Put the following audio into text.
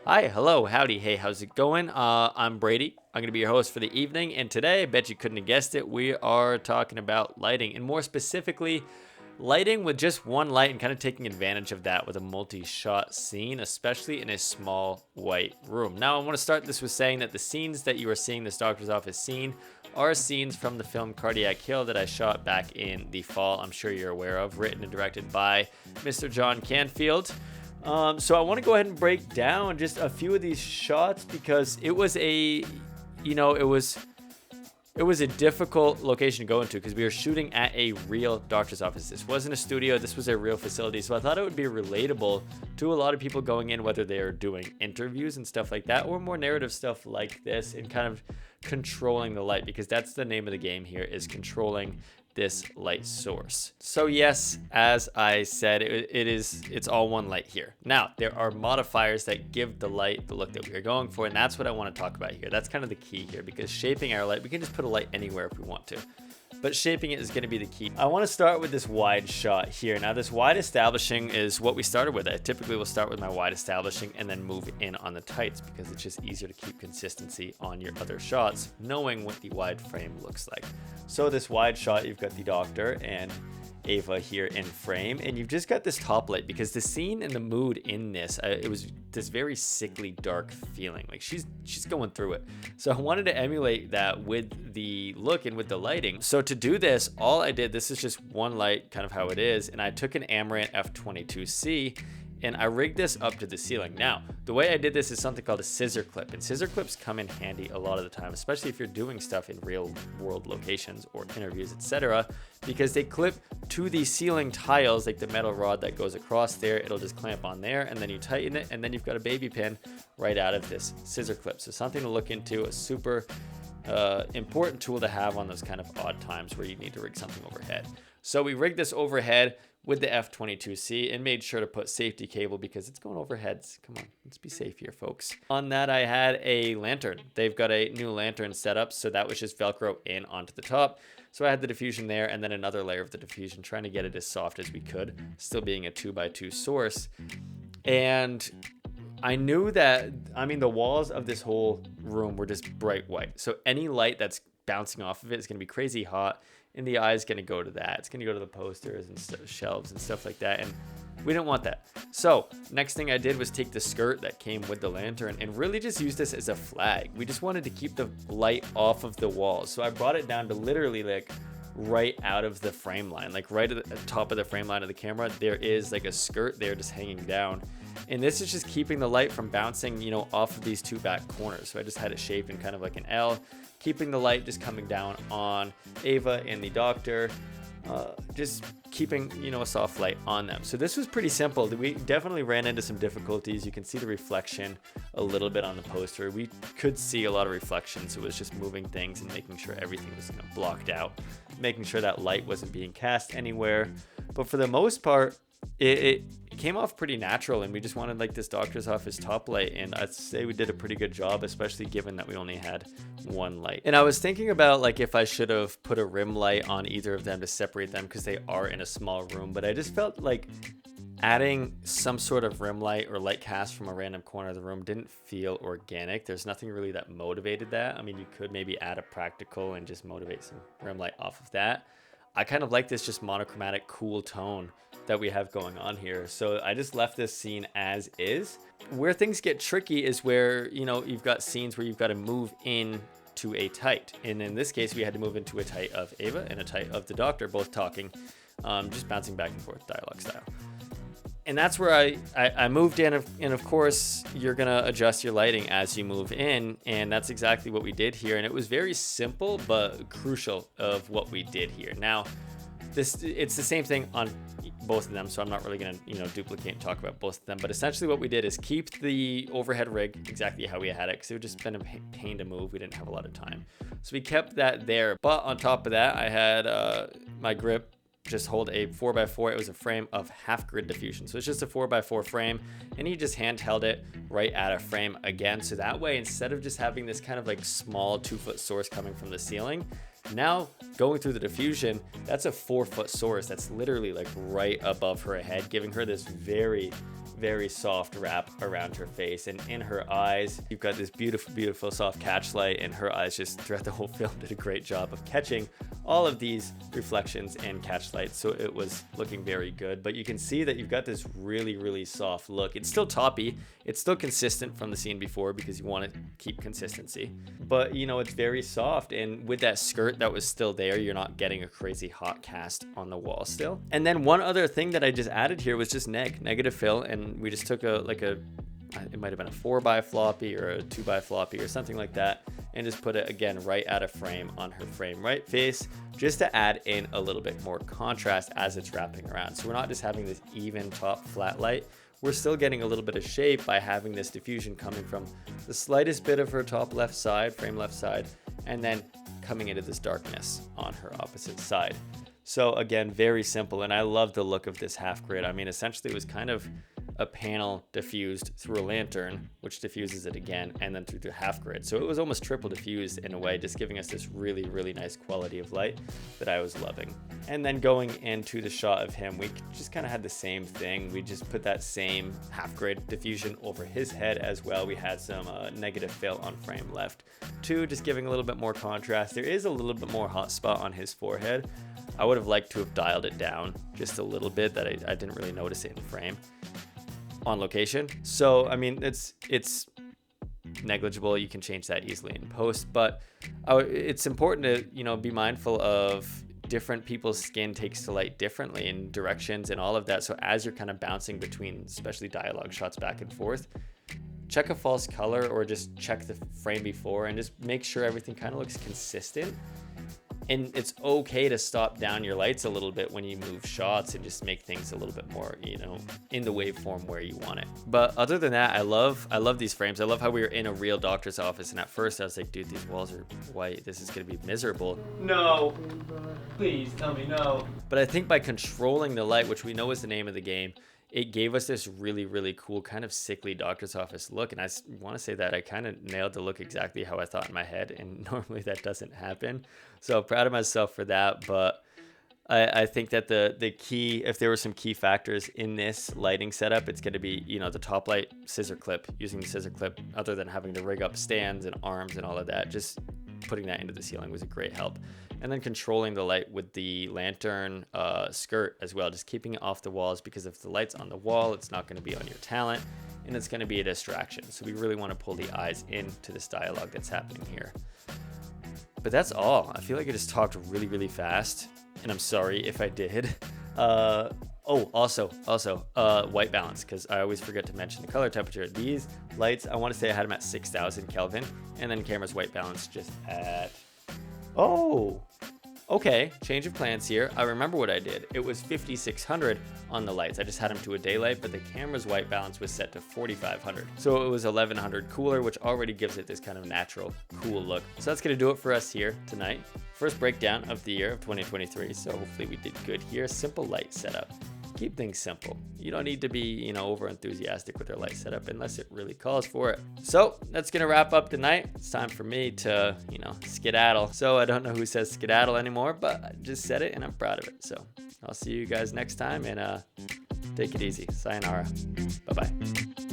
Hi, hello, howdy, hey, how's it going? I'm Brady. I'm going to be your host for the evening, and today, I bet you couldn't have guessed it, we are talking about lighting, and more specifically, lighting with just one light and kind of taking advantage of that with a multi-shot scene, especially in a small white room. Now, I want to start this with saying that the scenes that you are seeing this doctor's office scene are scenes from the film Cardiac Kill that I shot back in the fall. I'm sure you're aware of, written and directed by Mr. John Canfield. So I want to go ahead and break down just a few of these shots because it was a difficult location to go into because we were shooting at a real doctor's office. This wasn't a studio, this was a real facility. So I thought it would be relatable to a lot of people going in, whether they are doing interviews and stuff like that, or more narrative stuff like this, and kind of controlling the light, because that's the name of the game here, is controlling this light source. So yes, as I said, it's all one light here. Now, there are modifiers that give the light the look that we are going for, and that's what I want to talk about here. That's kind of the key here, because shaping our light, we can just put a light anywhere if we want to, but shaping it is going to be the key. I want to start with this wide shot here. Now, this wide establishing is what we started with. I typically will start with my wide establishing and then move in on the tights, because it's just easier to keep consistency on your other shots, knowing what the wide frame looks like. So this wide shot, you've got the doctor and Ava here in frame, and you've just got this top light, because the scene and the mood in this, it was this very sickly dark feeling, like she's going through it. So I wanted to emulate that with the look and with the lighting. So to do this, all I did, this is just one light, kind of how it is, and I took an Amaranth F22C and I rigged this up to the ceiling. Now, the way I did this is something called a scissor clip, and scissor clips come in handy a lot of the time, especially if you're doing stuff in real world locations or interviews, etc., because they clip to the ceiling tiles, like the metal rod that goes across there. It'll just clamp on there, and then you tighten it, and then you've got a baby pin right out of this scissor clip. So something to look into, a super important tool to have on those kind of odd times where you need to rig something overhead. So we rigged this overhead with the F22C and made sure to put safety cable, because it's going overheads. Come on, let's be safe here, folks. On that, I had a lantern. They've got a new lantern set up, so that was just Velcro in onto the top. So I had the diffusion there, and then another layer of the diffusion, trying to get it as soft as we could, still being a 2x2 source. And I knew that, the walls of this whole room were just bright white. So any light that's bouncing off of it is going to be crazy hot, and the eye is going to go to that. It's going to go to the posters and shelves and stuff like that, and we didn't want that. So next thing I did was take the skirt that came with the lantern and really just use this as a flag. We just wanted to keep the light off of the walls. So I brought it down to literally like right out of the frame line, like right at the top of the frame line of the camera. There is like a skirt there just hanging down. And this is just keeping the light from bouncing, off of these two back corners. So I just had it shaped in kind of like an L, keeping the light just coming down on Ava and the doctor, just keeping, a soft light on them. So this was pretty simple. We definitely ran into some difficulties. You can see the reflection a little bit on the poster. We could see a lot of reflections. So it was just moving things and making sure everything was blocked out, making sure that light wasn't being cast anywhere. But for the most part, it came off pretty natural, and we just wanted like this doctor's office top light, and I'd say we did a pretty good job, especially given that we only had one light. And I was thinking about like if I should have put a rim light on either of them to separate them, because they are in a small room, but I just felt like adding some sort of rim light or light cast from a random corner of the room didn't feel organic. There's nothing really that motivated that. You could maybe add a practical and just motivate some rim light off of that. I kind of like this just monochromatic cool tone that we have going on here. So I just left this scene as is. Where things get tricky is where, you've got scenes where you've got to move in to a tight. And in this case, we had to move into a tight of Ava and a tight of the doctor, both talking, just bouncing back and forth dialogue style. And that's where I moved in, and of course you're gonna adjust your lighting as you move in, and that's exactly what we did here. And it was very simple but crucial of what we did here. Now, it's the same thing on both of them, so I'm not really gonna duplicate and talk about both of them. But essentially what we did is keep the overhead rig exactly how we had it, because it would just been a pain to move. We didn't have a lot of time, so we kept that there. But on top of that, I had my grip just hold a 4x4. It was a frame of half grid diffusion, so it's just a 4x4 frame, and he just handheld it right at a frame again. So that way, instead of just having this kind of like small 2-foot source coming from the ceiling, now going through the diffusion, that's a 4-foot source that's literally like right above her head, giving her this very very soft wrap around her face, and in her eyes you've got this beautiful soft catch light, and her eyes just throughout the whole film did a great job of catching all of these reflections and catch lights, so it was looking very good. But you can see that you've got this really soft look. It's still toppy, it's still consistent from the scene before because you want to keep consistency, but you know, it's very soft, and with that skirt that was still there, you're not getting a crazy hot cast on the wall still. And then one other thing that I just added here was just negative fill, and we just took it might have been a 4x floppy or a 2x floppy or something like that, and just put it again right out of frame on her frame right face, just to add in a little bit more contrast as it's wrapping around. So we're not just having this even top flat light, we're still getting a little bit of shape by having this diffusion coming from the slightest bit of her top left side, frame left side, and then coming into this darkness on her opposite side. So again, very simple, and I love the look of this half grid. I mean, essentially it was kind of a panel diffused through a lantern, which diffuses it again, and then through the half grid. So it was almost triple diffused in a way, just giving us this really nice quality of light that I was loving. And then going into the shot of him, we just kind of had the same thing. We just put that same half grid diffusion over his head as well. We had some negative fill on frame left too, just giving a little bit more contrast. There is a little bit more hot spot on his forehead. I would have liked to have dialed it down just a little bit, that I didn't really notice it in frame on location. So I mean, it's negligible. You can change that easily in post, but it's important to, you know, be mindful of different people's skin takes to light differently in directions and all of that. So as you're kind of bouncing between, especially dialogue shots back and forth, check a false color or just check the frame before and just make sure everything kind of looks consistent. And it's okay to stop down your lights a little bit when you move shots and just make things a little bit more, you know, in the waveform where you want it. But other than that, I love these frames. I love how we were in a real doctor's office, and at first I was like, dude, these walls are white. This is gonna be miserable. No, please tell me no. But I think by controlling the light, which we know is the name of the game, it gave us this really cool kind of sickly doctor's office look. And I want to say that I kind of nailed the look exactly how I thought in my head, and normally that doesn't happen. So proud of myself for that. But I think that the key, if there were some key factors in this lighting setup, it's going to be, you know, the top light scissor clip, using the scissor clip, other than having to rig up stands and arms and all of that, just putting that into the ceiling was a great help. And then controlling the light with the lantern skirt as well, just keeping it off the walls, because if the light's on the wall, it's not going to be on your talent and it's going to be a distraction. So we really want to pull the eyes into this dialogue that's happening here. But that's all. I feel like I just talked really fast, and I'm sorry if I did. Also white balance, because I always forget to mention the color temperature. These lights, I want to say I had them at 6,000 Kelvin, and then camera's white balance just at, oh, okay, change of plans here. I remember what I did. It was 5,600 on the lights. I just had them to a daylight, but the camera's white balance was set to 4,500. So it was 1,100 cooler, which already gives it this kind of natural, cool look. So that's gonna do it for us here tonight. First breakdown of the year of 2023. So hopefully we did good here. Simple light setup. Keep things simple. You don't need to be, you know, over enthusiastic with your light setup unless it really calls for it. So that's gonna wrap up tonight. It's time for me to, you know, skedaddle. So I don't know who says skedaddle anymore, but I just said it and I'm proud of it. So I'll see you guys next time, and take it easy. Sayonara. Bye-bye.